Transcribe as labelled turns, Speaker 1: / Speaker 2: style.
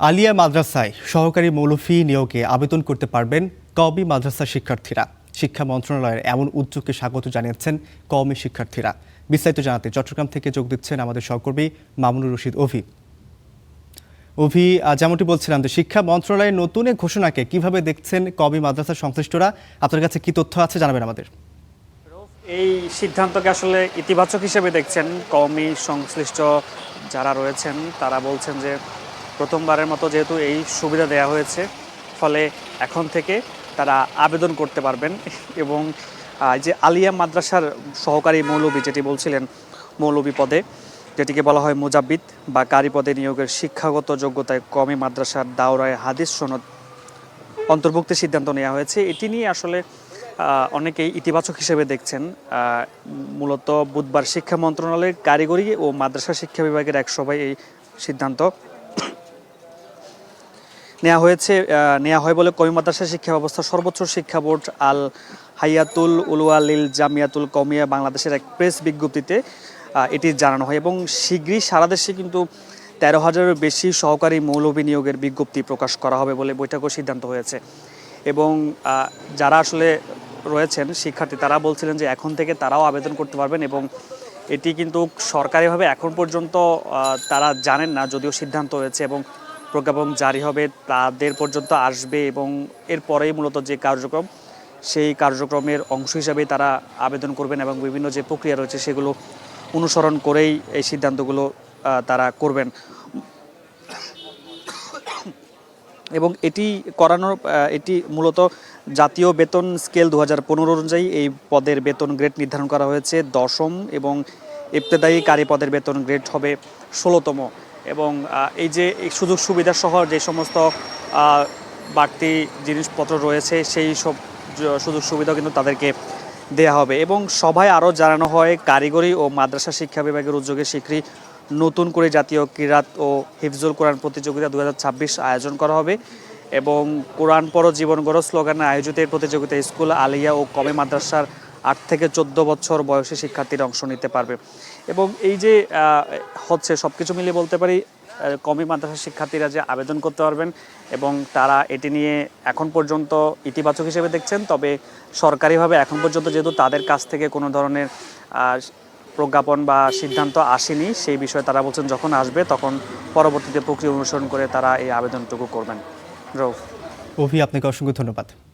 Speaker 1: আলিয়া মাদ্রাসায় সহকারী মৌলভী নিয়োগে আবেদন করতে পারবেন কওমি মাদ্রাসার শিক্ষার্থীরা। শিক্ষা মন্ত্রণালয়ের এমন উদ্যোগকে স্বাগত জানিয়েছেন কওমি শিক্ষার্থীরা। বিস্তারিত জানাতে চট্টগ্রাম থেকে যোগ দিচ্ছেন আমাদের সহকর্মী মামুনুর রশিদ অভি। যেমনটি বলছিলাম যে শিক্ষা মন্ত্রণালয়ের নতুন এই ঘোষণাকে কিভাবে দেখছেন কওমি মাদ্রাসার সংশ্লিষ্টরা, আপনার কাছে কি তথ্য আছে জানাবেন আমাদের।
Speaker 2: এই সিদ্ধান্তকে আসলে ইতিবাচক হিসেবে দেখছেন কওমি সংশ্লিষ্ট যারা রয়েছেন। তারা বলছেন যে প্রথমবারের মতো যেহেতু এই সুবিধা দেওয়া হয়েছে, ফলে এখন থেকে তারা আবেদন করতে পারবেন এবং যে আলিয়া মাদ্রাসার সহকারী মৌলভী যেটি বলছিলেন, মৌলভী পদে যেটিকে বলা হয় মুজাব্বিদ বা কারি পদে নিয়োগের শিক্ষাগত যোগ্যতায় কওমি মাদ্রাসার দাওরায় হাদিস সনদ অন্তর্ভুক্তির সিদ্ধান্ত নেওয়া হয়েছে। এটি নিয়ে আসলে অনেকেই ইতিবাচক হিসেবে দেখছেন। মূলত বুধবার শিক্ষা মন্ত্রণালয়ের কারিগরি ও মাদ্রাসা শিক্ষা বিভাগের এক সভায় এই সিদ্ধান্ত নেওয়া হয় বলে কওমি মাদ্রাসা শিক্ষা ব্যবস্থার সর্বোচ্চ শিক্ষা বোর্ড আল হাইয়াতুল উলুয়া লিল জামিয়াতুল কওমিয়া বাংলাদেশের এক প্রেস বিজ্ঞপ্তিতে এটি জানানো হয় এবং শীঘ্রই সারা দেশে কিন্তু 13,000-এরও বেশি সহকারী মৌলভী নিয়োগের বিজ্ঞপ্তি প্রকাশ করা হবে বলে বৈঠকেও সিদ্ধান্ত হয়েছে। এবং যারা আসলে রয়েছেন শিক্ষার্থী, তারা বলছিলেন যে এখন থেকে তারাও আবেদন করতে পারবেন এবং এটি কিন্তু সরকারিভাবে এখন পর্যন্ত তারা জানেন না, যদিও সিদ্ধান্ত হয়েছে এবং প্রজ্ঞাপন জারি হবে তাদের পর্যন্ত আসবে এবং এরপরেই মূলত যে কার্যক্রম, সেই কার্যক্রমের অংশ হিসাবে তারা আবেদন করবেন এবং বিভিন্ন যে প্রক্রিয়া রয়েছে সেগুলো অনুসরণ করেই এই সিদ্ধান্তগুলো তারা করবেন। এবং এটি মূলত জাতীয় বেতন স্কেল 2015 অনুযায়ী এই পদের বেতন গ্রেড নির্ধারণ করা হয়েছে 10ম এবং ইবতেদায়ী কারি পদের বেতন গ্রেড হবে 16তম। এবং এই যে সুযোগ সুবিধা সহ যে সমস্ত বাড়তি জিনিসপত্র রয়েছে সেই সব সুযোগ সুবিধা কিন্তু তাদেরকে দেয়া হবে। এবং সভায় আরও জানানো হয় কারিগরি ও মাদ্রাসা শিক্ষা বিভাগের উদ্যোগে শীঘ্রই নতুন করে জাতীয় কিরাত ও হিফজুল কোরআন প্রতিযোগিতা 2026 আয়োজন করা হবে এবং কোরআন পড়ো জীবন গড়ো স্লোগানে আয়োজিত এই প্রতিযোগিতায় স্কুল, আলিয়া ও কওমি মাদ্রাসার 8 থেকে 14 বছর বয়সী শিক্ষার্থীরা অংশ নিতে পারবে। এবং এই যে হচ্ছে সব কিছু মিলিয়ে বলতে পারি কওমি মাদ্রাসার শিক্ষার্থীরা যে আবেদন করতে পারবেন এবং তারা এটি নিয়ে এখন পর্যন্ত ইতিবাচক হিসেবে দেখছেন। তবে সরকারিভাবে এখন পর্যন্ত যেহেতু তাদের কাছ থেকে কোনো ধরনের প্রজ্ঞাপন বা সিদ্ধান্ত আসেনি, সেই বিষয়ে তারা বলছেন যখন আসবে তখন পরবর্তীতে প্রক্রিয়া অনুসরণ করে তারা এই আবেদনটুকু করবেন।
Speaker 1: অভি, আপনাকে অসংখ্য ধন্যবাদ।